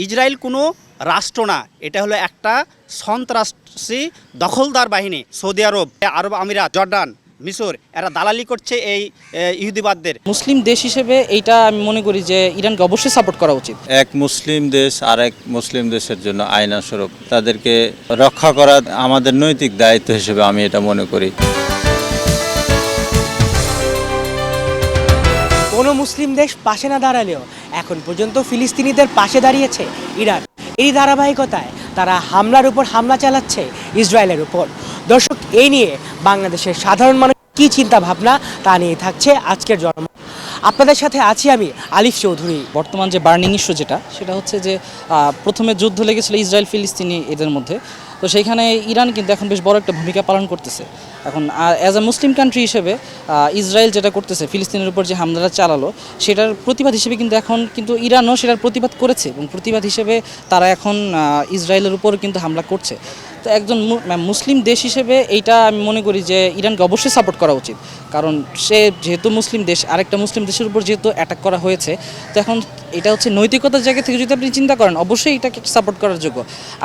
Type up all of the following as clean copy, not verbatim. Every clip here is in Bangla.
ইসরায়েল কোনো রাষ্ট্র না, এটা হলো একটা সন্ত্রাসী দখলদার বাহিনী। সৌদি আরব, আরব আমিরাত, জর্ডান, মিশর এরা দালালি করছে এই ইহুদিবাদদের। মুসলিম দেশ হিসেবে এইটা আমি মনে করি যে ইরানকে অবশ্যই সাপোর্ট করা উচিত। এক মুসলিম দেশ আরেক মুসলিম দেশের জন্য আইনাস্বরূপ, তাদেরকে রক্ষা করা আমাদের নৈতিক দায়িত্ব হিসেবে আমি এটা মনে করি। কোনো মুসলিম দেশ পাশে না দাঁড়ালেও এখন পর্যন্ত ফিলিস্তিনিদের পাশে দাঁড়িয়েছে ইরান। এই ধারাবাহিকতায় তারা হামলার উপর হামলা চালাচ্ছে ইসরায়েলের উপর। দর্শক, এই নিয়ে বাংলাদেশের সাধারণ মানুষ কী চিন্তা ভাবনা তা নিয়ে থাকছে আজকের জন্ম। আপনাদের সাথে আছি আমি আলিফ চৌধুরী। বর্তমান যে বার্নিং ইস্যু সেটা হচ্ছে যে প্রথমে যুদ্ধ লেগেছিল ইসরায়েল ফিলিস্তিনি এদের মধ্যে, তো সেইখানে ইরান কিন্তু এখন বেশ বড় একটা ভূমিকা পালন করতেছে। এখন অ্যাজ এ মুসলিম কান্ট্রি হিসেবে ইসরায়েল যেটা করতেছে, ফিলিস্তিনের উপর যে হামলাটা চালালো সেটার প্রতিবাদ হিসেবে কিন্তু ইরানও সেটার প্রতিবাদ করেছে এবং প্রতিবাদ হিসেবে তারা এখন ইসরায়েলের উপর কিন্তু হামলা করছে। তো একজন মুসলিম দেশ হিসেবে এইটা আমি মনে করি যে ইরানকে অবশ্যই সাপোর্ট করা উচিত, কারণ সে যেহেতু মুসলিম দেশ, আরেকটা মুসলিম দেশের উপর যেহেতু অ্যাটাক করা হয়েছে, তো এখন এটা হচ্ছে নৈতিকতার জায়গা থেকে যদি আপনি চিন্তা করেন অবশ্যই এটাকে সাপোর্ট করার যোগ্য।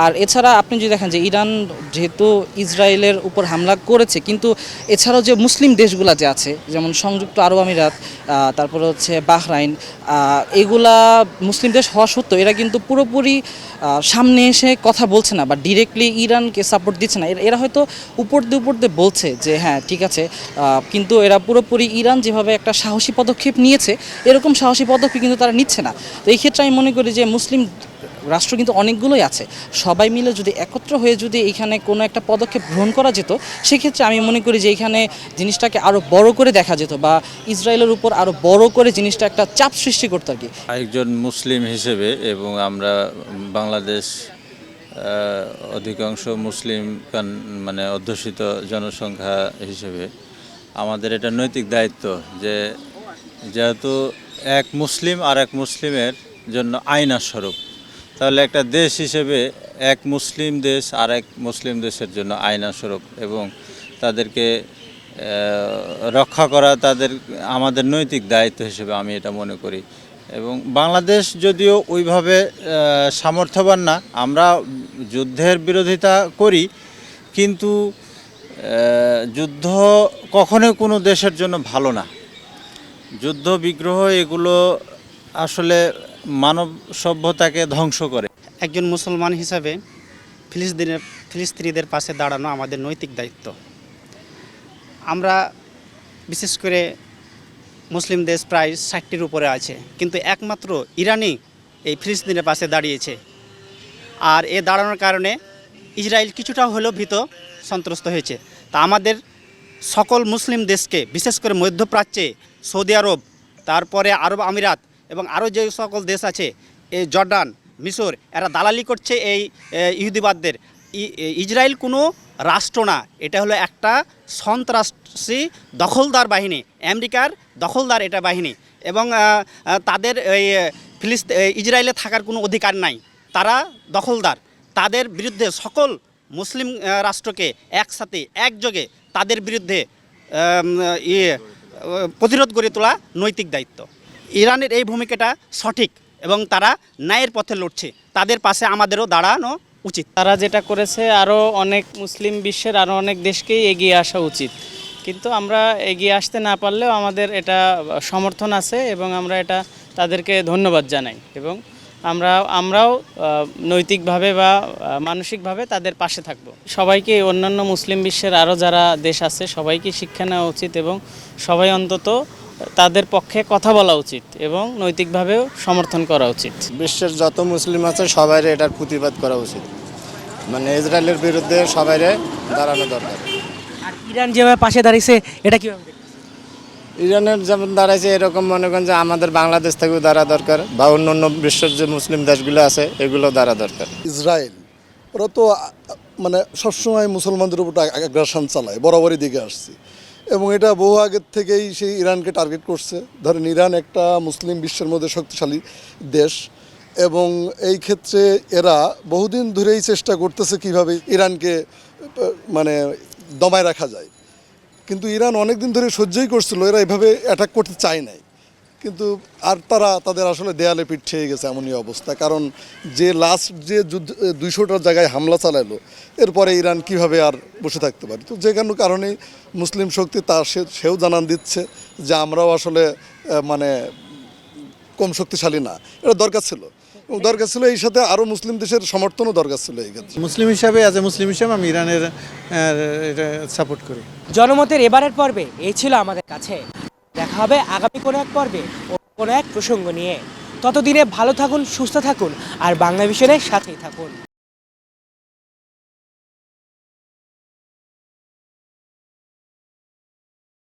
আর এছাড়া আপনি যদি দেখেন যে ইরান যেহেতু ইসরায়েলের উপর হামলা করেছে, কিন্তু এছাড়াও যে মুসলিম দেশগুলো যে আছে, যেমন সংযুক্ত আরব আমিরাত, তারপরে হচ্ছে বাহরাইন, এগুলা মুসলিম দেশ হওয়া সত্ত্বেও এরা কিন্তু পুরোপুরি সামনে এসে কথা বলছে না বা ডিরেক্টলি ইরানকে সাপোর্ট দিচ্ছে না। এরা হয়তো উপর দিয়ে বলছে যে হ্যাঁ ঠিক আছে, কিন্তু এরা পুরোপুরি ইরান যেভাবে একটা সাহসী পদক্ষেপ নিয়েছে এরকম সাহসী পদক্ষেপ কিন্তু তারা নিচ্ছে না। তো এই ক্ষেত্রে আমি মনে করি যে মুসলিম রাষ্ট্র কিন্তু অনেকগুলোই আছে, সবাই মিলে যদি একত্র হয়ে যদি এইখানে কোনো একটা পদক্ষেপ গ্রহণ করা যেত, সেক্ষেত্রে আমি মনে করি যে এইখানে জিনিসটাকে আরও বড় করে দেখা যেত বা ইসরায়েলের উপর আরও বড় করে জিনিসটা একটা চাপ সৃষ্টি করতো আর কি। একজন মুসলিম হিসেবে এবং আমরা বাংলাদেশ অধিকাংশ মুসলিম মানে অধ্যুষিত জনসংখ্যা হিসেবে আমাদের এটা নৈতিক দায়িত্ব যে যেহেতু এক মুসলিম আর এক মুসলিমের জন্য আইনাস্বরূপ, তাহলে একটা দেশ হিসেবে এক মুসলিম দেশ আর এক মুসলিম দেশের জন্য আইনাস্বরূপ এবং তাদেরকে রক্ষা করা আমাদের নৈতিক দায়িত্ব হিসেবে আমি এটা মনে করি। এবং বাংলাদেশ যদিও ওইভাবে সামর্থ্যবান না, আমরা যুদ্ধের বিরোধিতা করি, কিন্তু যুদ্ধ কখনোই কোনো দেশের জন্য ভালো না। যুদ্ধ বিগ্রহ এগুলো আসলে মানব সভ্যতাকে ধ্বংস করে। একজন মুসলমান হিসাবে ফিলিস্তিনিদের পাশে দাঁড়ানো আমাদের নৈতিক দায়িত্ব। আমরা বিশেষ করে মুসলিম দেশ প্রায় 60টির উপরে আছে, কিন্তু একমাত্র ইরানই এই ফিলিস্তিনের পাশে দাঁড়িয়েছে। আর এ দাঁড়ানোর কারণে ইসরায়েল কিছুটা হলেও সন্ত্রস্ত হয়েছে। তা আমাদের সকল মুসলিম দেশকে, বিশেষ করে মধ্যপ্রাচ্যে সৌদি আরব, তারপরে আরব আমিরাত এবং আরও যে সকল দেশ আছে, এই জর্ডান, মিশর এরা দালালি করছে এই ইহুদিবাদদের। ইসরায়েল কোনো রাষ্ট্র না, এটা হলো একটা সন্ত্রাসী দখলদার বাহিনী, আমেরিকার দখলদার এটা বাহিনী। এবং তাদের এই ইসরায়েলে থাকার কোনো অধিকার নাই, তারা দখলদার। তাদের বিরুদ্ধে সকল মুসলিম রাষ্ট্রকে একসাথে একযোগে তাদের বিরুদ্ধে প্রতিরোধ গড়ে তোলা নৈতিক দায়িত্ব। ইরানের এই ভূমিকাটা সঠিক এবং তারা ন্যায়ের পথে লড়ছে, তাদের পাশে আমাদেরও দাঁড়ানো উচিত। তারা যেটা করেছে আরও অনেক মুসলিম বিশ্বের আরও অনেক দেশকেই এগিয়ে আসা উচিত, কিন্তু আমরা এগিয়ে আসতে না পারলেও আমাদের এটা সমর্থন আছে এবং আমরা এটা তাদেরকে ধন্যবাদ জানাই এবং আমরাও নৈতিকভাবে বা মানসিকভাবে তাদের পাশে থাকব। সবাইকে, অন্যান্য মুসলিম বিশ্বের আরও যারা দেশ আছে সবাইকে শিক্ষা নেওয়া উচিত এবং সবাই অন্তত তাদের পক্ষে কথা বলা উচিত এবং নৈতিকভাবেও সমর্থন করা উচিত। বিশ্বের যত মুসলিম আছে সবাই এটার প্রতিবাদ করা উচিত, মানে ইসরায়েলের বিরুদ্ধে সবাই দাঁড়ানো দরকার। আর ইরান যেভাবে পাশে দাঁড়িয়েছে এটা কীভাবে দেখছেন? ইরানের যেমন দাঁড়াইছে এরকম মনে করেন যে আমাদের বাংলাদেশ থেকেও দাঁড়া দরকার বা অন্য বিশ্বের যে মুসলিম দেশগুলো আছে এগুলো দাঁড়া দরকার। ইসরায়েল ওরা তো মানে সবসময় মুসলমানদের উপর আগ্রাসন চালায়, বরাবরই দিকে আসছে এবং এটা বহু আগের থেকেই সেই ইরানকে টার্গেট করছে। ধরেন ইরান একটা মুসলিম বিশ্বের মধ্যে শক্তিশালী দেশ এবং এই ক্ষেত্রে এরা বহুদিন ধরেই চেষ্টা করতেছে কিভাবে ইরানকে মানে দমায় রাখা যায়, কিন্তু ইরান অনেক দিন ধরে সহ্যই করছিল, এরা এভাবে অ্যাটাক করতে চায় নাই। কিন্তু আর তাদের আসলে দেয়ালে পিঠ ঠেয়ে গেছে এমনই অবস্থা। কারণ যে লাস্ট যে যুদ্ধ 200টার জায়গায় হামলা চালালো, এরপরে ইরান কিভাবে আর বসে থাকতে পারে? তো যে কোনো কারণেই মুসলিম শক্তি সেও জানান দিচ্ছে যে আমরাও আসলে মানে কম শক্তিশালী না, এটা দরকার ছিল। এবং দরকার ছিল এই সাথে আরও মুসলিম দেশের সমর্থনও দরকার ছিল এই ক্ষেত্রে। মুসলিম হিসাবে মুসলিম হিসাবে আমি ইরানের এটা সাপোর্ট করি। জনমতের এবারের পর্বে এই ছিল আমাদের কাছে। দেখা হবে আগামী কোনো এক পর্বে ও কোনো এক প্রসঙ্গ নিয়ে। ততদিনে ভালো থাকুন, সুস্থ থাকুন আর বাংলা ভিশনের সাথেই থাকুন।